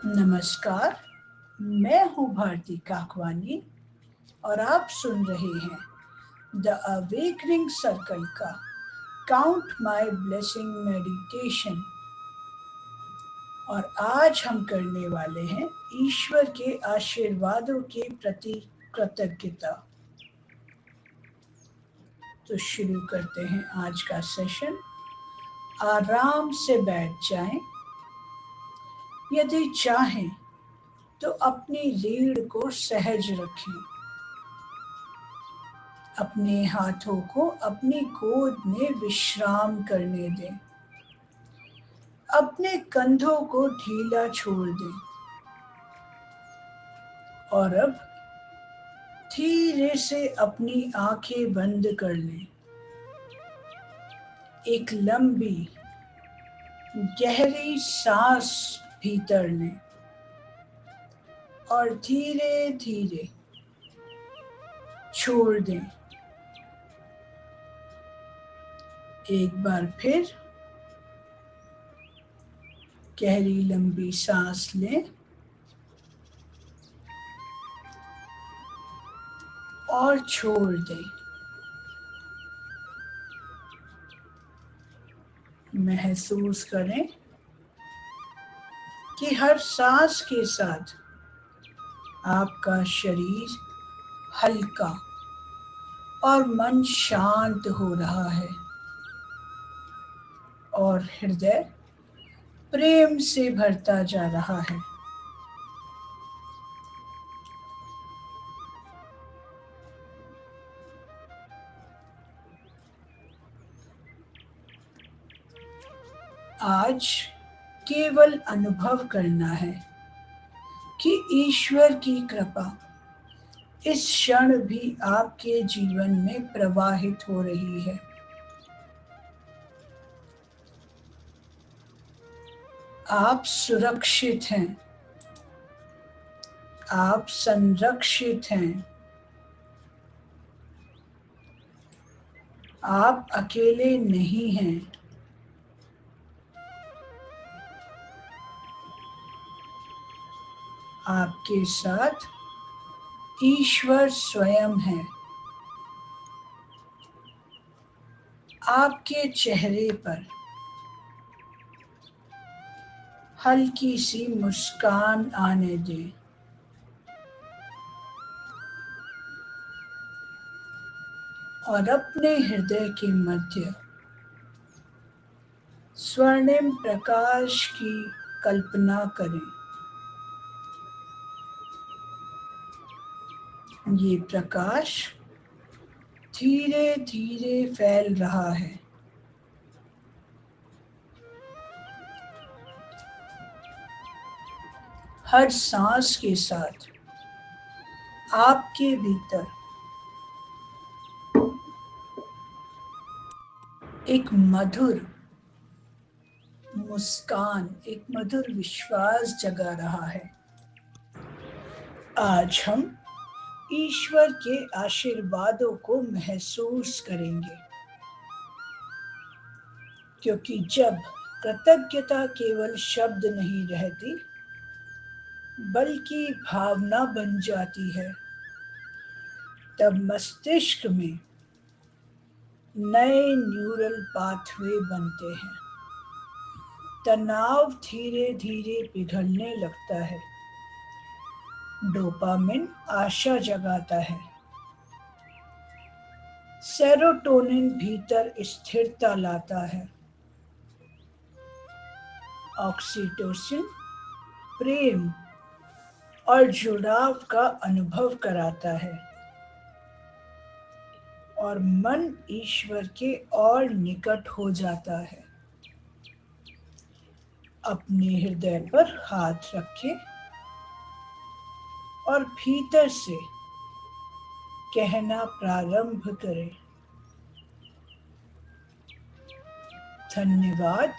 नमस्कार, मैं हूँ भारती काकवानी और आप सुन रहे हैं द अवेकनिंग सर्कल का काउंट माई ब्लेसिंग मेडिटेशन। और आज हम करने वाले हैं ईश्वर के आशीर्वादों के प्रति कृतज्ञता। तो शुरू करते हैं आज का सेशन। आराम से बैठ जाएं, यदि चाहें तो अपनी रीढ़ को सहज रखें। अपने हाथों को अपनी गोद में विश्राम करने दें। अपने कंधों को ढीला छोड़ दें और अब धीरे से अपनी आंखें बंद कर लें। एक लंबी गहरी सांस भीतर लें और धीरे धीरे छोड़ दें। एक बार फिर गहरी लंबी सांस लें और छोड़ दें। महसूस करें कि हर सांस के साथ आपका शरीर हल्का और मन शांत हो रहा है और हृदय प्रेम से भरता जा रहा है। आज केवल अनुभव करना है कि ईश्वर की कृपा इस क्षण भी आपके जीवन में प्रवाहित हो रही है। आप सुरक्षित हैं, आप संरक्षित हैं, आप अकेले नहीं हैं। आपके साथ ईश्वर स्वयं है। आपके चेहरे पर हल्की सी मुस्कान आने दें। और अपने हृदय के मध्य स्वर्णिम प्रकाश की कल्पना करें। ये प्रकाश धीरे धीरे फैल रहा है। हर सांस के साथ आपके भीतर एक मधुर मुस्कान, एक मधुर विश्वास जगा रहा है। आज हम ईश्वर के आशीर्वादों को महसूस करेंगे, क्योंकि जब कृतज्ञता केवल शब्द नहीं रहती बल्कि भावना बन जाती है, तब मस्तिष्क में नए न्यूरल पाथवे बनते हैं। तनाव धीरे धीरे पिघलने लगता है। डोपामिन आशा जगाता है। सेरोटोनिन भीतर स्थिरता लाता है। ऑक्सीटोसिन प्रेम और जुड़ाव का अनुभव कराता है और मन ईश्वर के और निकट हो जाता है। अपने हृदय पर हाथ रखें और भीतर से कहना प्रारंभ करें। धन्यवाद,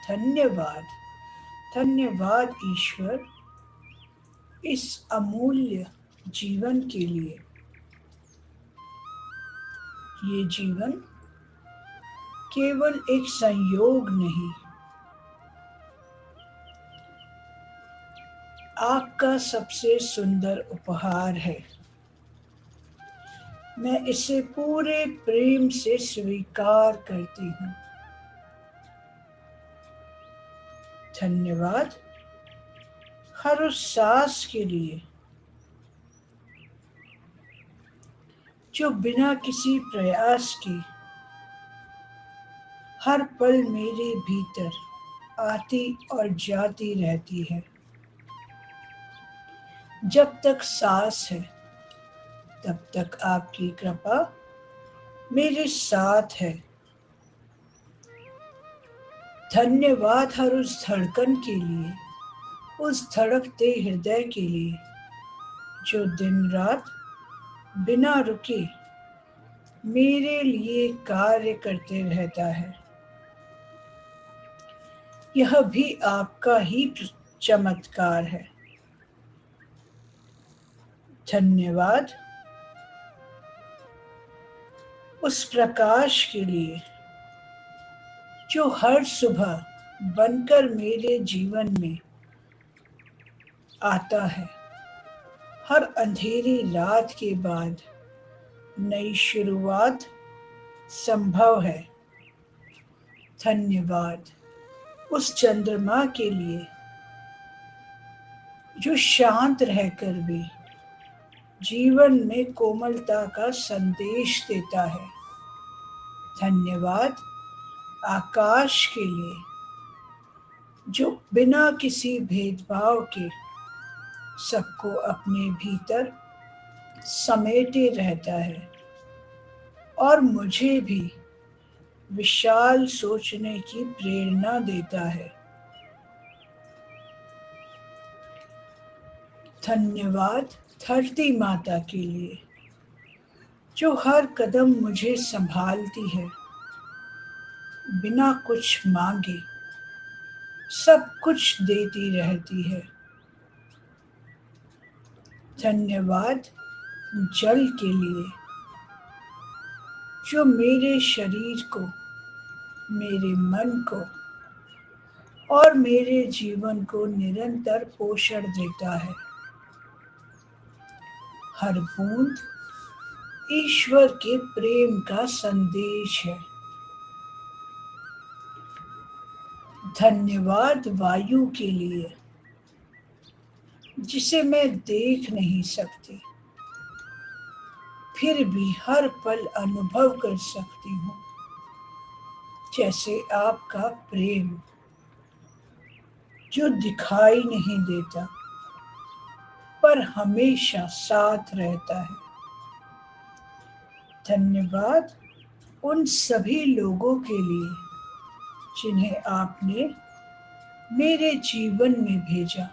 धन्यवाद, धन्यवाद ईश्वर, इस अमूल्य जीवन के लिए। ये जीवन केवल एक संयोग नहीं, आपका सबसे सुंदर उपहार है। मैं इसे पूरे प्रेम से स्वीकार करती हूँ। धन्यवाद हर उस सांस के लिए जो बिना किसी प्रयास के हर पल मेरे भीतर आती और जाती रहती है। जब तक सांस है तब तक आपकी कृपा मेरे साथ है। धन्यवाद हर उस धड़कन के लिए, उस धड़कते हृदय के लिए जो दिन रात बिना रुके मेरे लिए कार्य करते रहता है। यह भी आपका ही चमत्कार है। धन्यवाद उस प्रकाश के लिए जो हर सुबह बनकर मेरे जीवन में आता है। हर अंधेरी रात के बाद नई शुरुआत संभव है। धन्यवाद उस चंद्रमा के लिए जो शांत रहकर भी जीवन में कोमलता का संदेश देता है। धन्यवाद आकाश के लिए जो बिना किसी भेदभाव के सबको अपने भीतर समेटे रहता है और मुझे भी विशाल सोचने की प्रेरणा देता है। धन्यवाद धरती माता के लिए जो हर कदम मुझे संभालती है, बिना कुछ मांगे सब कुछ देती रहती है। धन्यवाद जल के लिए जो मेरे शरीर को, मेरे मन को और मेरे जीवन को निरंतर पोषण देता है। हर बूंद ईश्वर के प्रेम का संदेश है। धन्यवाद वायु के लिए जिसे मैं देख नहीं सकती, फिर भी हर पल अनुभव कर सकती हूँ। जैसे आपका प्रेम जो दिखाई नहीं देता पर हमेशा साथ रहता है। धन्यवाद उन सभी लोगों के लिए जिन्हें आपने मेरे जीवन में भेजा।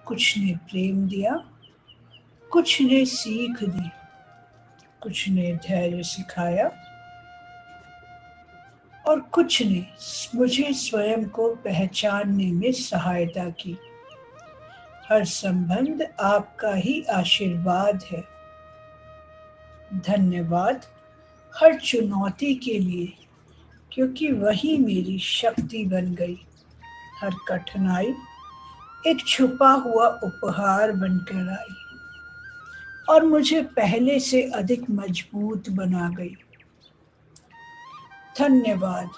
कुछ ने प्रेम दिया, कुछ ने सीख दी, कुछ ने धैर्य सिखाया और कुछ ने मुझे स्वयं को पहचानने में सहायता की। हर संबंध आपका ही आशीर्वाद है। धन्यवाद हर चुनौती के लिए, क्योंकि वही मेरी शक्ति बन गई। हर कठिनाई एक छुपा हुआ उपहार बनकर आई और मुझे पहले से अधिक मजबूत बना गई। धन्यवाद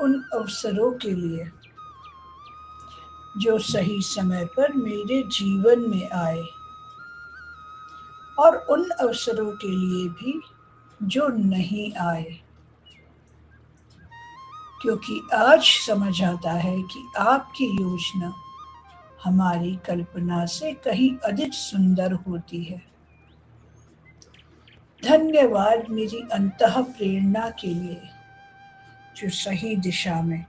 उन अवसरों के लिए जो सही समय पर मेरे जीवन में आए और उन अवसरों के लिए भी जो नहीं आए, क्योंकि आज समझ आता है कि आपकी योजना हमारी कल्पना से कहीं अधिक सुंदर होती है। धन्यवाद मेरी अंतः प्रेरणा के लिए जो सही दिशा में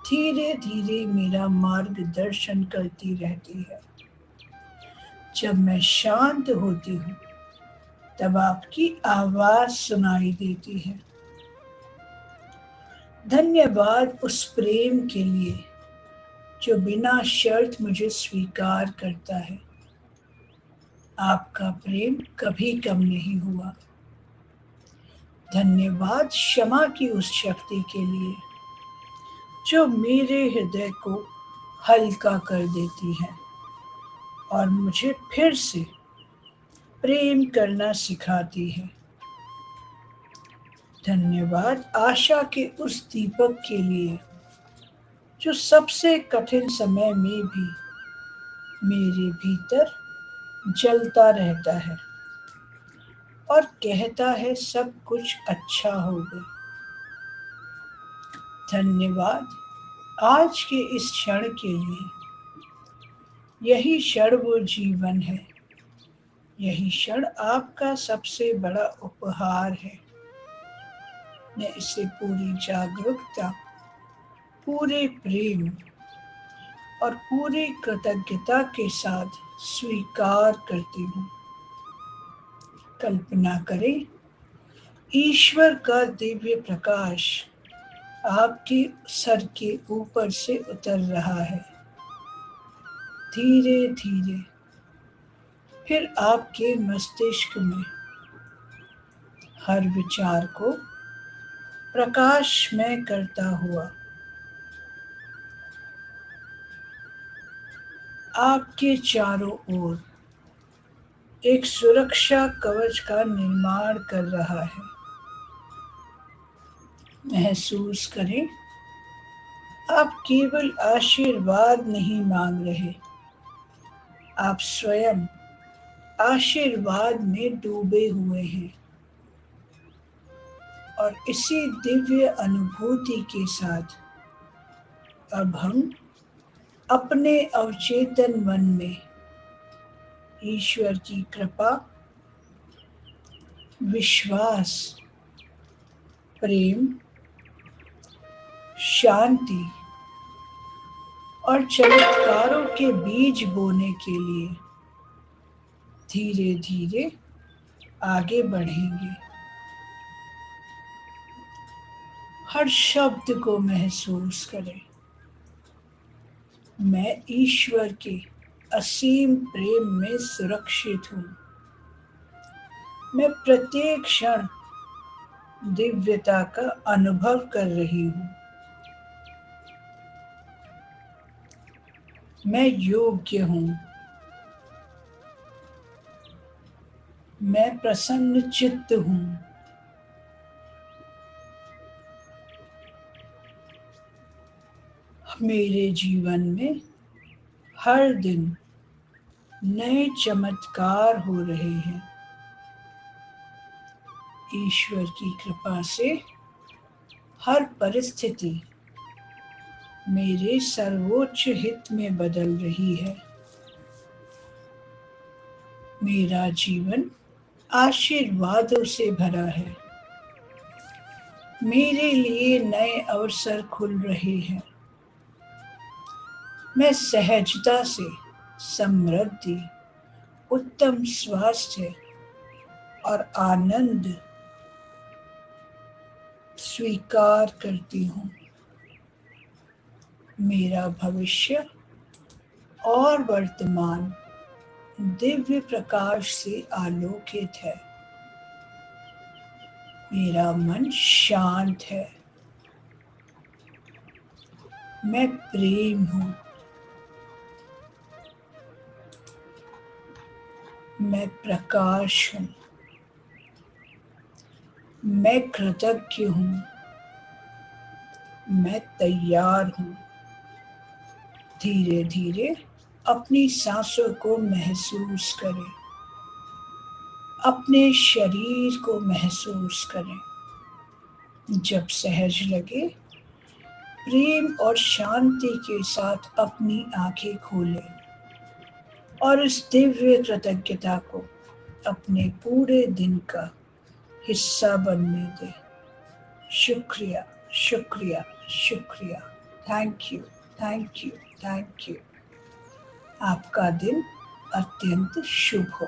धीरे धीरे मेरा मार्गदर्शन करती रहती है। जब मैं शांत होती हूँ तब आपकी आवाज सुनाई देती है। धन्यवाद उस प्रेम के लिए जो बिना शर्त मुझे स्वीकार करता है। आपका प्रेम कभी कम नहीं हुआ। धन्यवाद क्षमा की उस शक्ति के लिए जो मेरे हृदय को हल्का कर देती है। और मुझे फिर से प्रेम करना सिखाती है। धन्यवाद आशा के उस दीपक के लिए जो सबसे कठिन समय में भी मेरे भीतर जलता रहता है और कहता है सब कुछ अच्छा होगा। धन्यवाद आज के इस क्षण के लिए। यही क्षण वो जीवन है। यही क्षण आपका सबसे बड़ा उपहार है। मैं इसे पूरी जागरूकता, पूरे प्रेम और पूरी कृतज्ञता के साथ स्वीकार करती हूँ। कल्पना करें, ईश्वर का दिव्य प्रकाश आपके सर के ऊपर से उतर रहा है, धीरे धीरे, फिर आपके मस्तिष्क में हर विचार को प्रकाशमय करता हुआ आपके चारों ओर एक सुरक्षा कवच का निर्माण कर रहा है। महसूस करें, आप केवल आशीर्वाद नहीं मांग रहे, आप स्वयं आशीर्वाद में डूबे हुए हैं। और इसी दिव्य अनुभूति के साथ अब हम अपने अवचेतन मन में ईश्वर की कृपा, विश्वास, प्रेम, शांति और चमत्कारों के बीज बोने के लिए धीरे धीरे आगे बढ़ेंगे। हर शब्द को महसूस करें। मैं ईश्वर के असीम प्रेम में सुरक्षित हूँ। मैं प्रत्येक क्षण दिव्यता का अनुभव कर रही हूँ। मैं योग्य हूँ। मैं प्रसन्न चित्त हूँ। मेरे जीवन में हर दिन नए चमत्कार हो रहे हैं। ईश्वर की कृपा से हर परिस्थिति मेरे सर्वोच्च हित में बदल रही है। मेरा जीवन आशीर्वादों से भरा है। मेरे लिए नए अवसर खुल रहे हैं। मैं सहजता से समृद्धि, उत्तम स्वास्थ्य और आनंद स्वीकार करती हूँ। मेरा भविष्य और वर्तमान दिव्य प्रकाश से आलोकित है। मेरा मन शांत है। मैं प्रेम हूँ। मैं प्रकाश हूँ। मैं कृतज्ञ हूँ। मैं तैयार हूँ। धीरे धीरे अपनी सांसों को महसूस करें। अपने शरीर को महसूस करें। जब सहज लगे, प्रेम और शांति के साथ अपनी आंखें खोलें और इस दिव्य कृतज्ञता को अपने पूरे दिन का हिस्सा बनने दें। शुक्रिया, शुक्रिया, शुक्रिया। Thank you, thank you, thank you. आपका दिन अत्यंत शुभ हो।